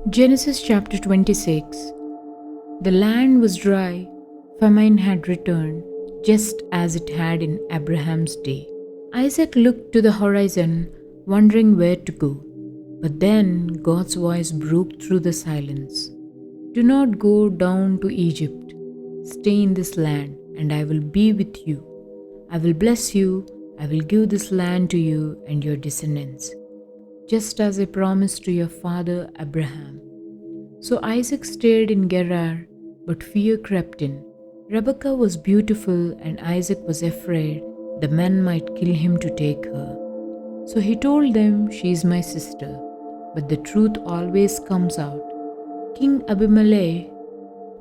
Genesis chapter 26. The land was dry, famine had returned, just as it had in Abraham's day. Isaac looked to the horizon, wondering where to go. But then God's voice broke through the silence. Do not go down to Egypt. Stay in this land, and I will be with you. I will bless you. I will give this land to you and your descendants, just as I promised to your father Abraham. So Isaac stayed in Gerar, but fear crept in. Rebekah was beautiful, and Isaac was afraid the men might kill him to take her. So he told them, "She is my sister." But the truth always comes out. King Abimelech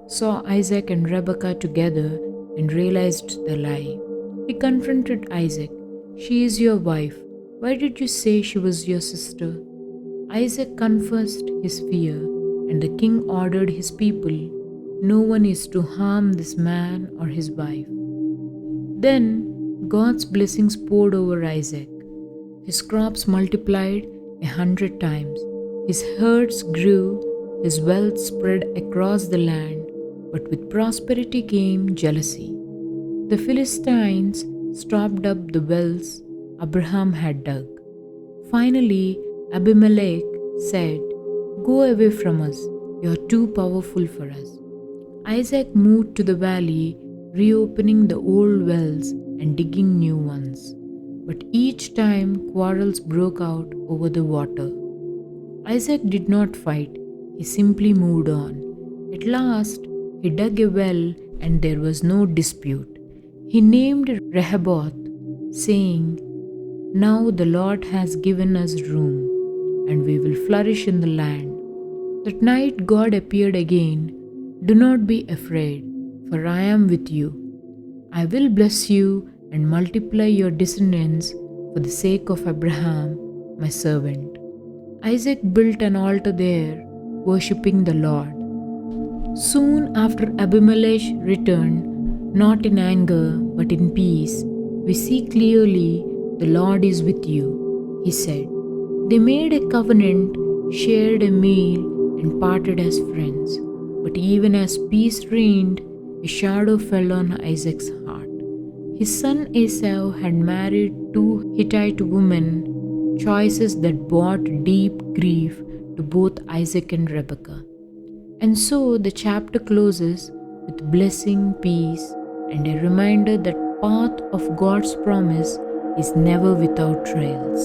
saw Isaac and Rebekah together and realized the lie. He confronted Isaac. "She is your wife. Why did you say she was your sister?" Isaac confessed his fear, and the king ordered his people, "No one is to harm this man or his wife." Then God's blessings poured over Isaac. His crops multiplied 100 times. His herds grew, his wealth spread across the land, but with prosperity came jealousy. The Philistines stopped up the wells Abraham had dug. Finally, Abimelech said, "Go away from us, you are too powerful for us." Isaac moved to the valley, reopening the old wells and digging new ones. But each time quarrels broke out over the water. Isaac did not fight, he simply moved on. At last, he dug a well and there was no dispute. He named Rehoboth, saying, "Now the Lord has given us room, and we will flourish in the land." That night God appeared again. "Do not be afraid, for I am with you. I will bless you and multiply your descendants for the sake of Abraham, my servant." Isaac built an altar there, worshipping the Lord. Soon after Abimelech returned, not in anger but in peace. "We see clearly the Lord is with you," he said. They made a covenant, shared a meal, and parted as friends. But even as peace reigned, a shadow fell on Isaac's heart. His son Esau had married 2 Hittite women, choices that brought deep grief to both Isaac and Rebekah. And so the chapter closes with blessing, peace, and a reminder that path of God's promise is never without trials.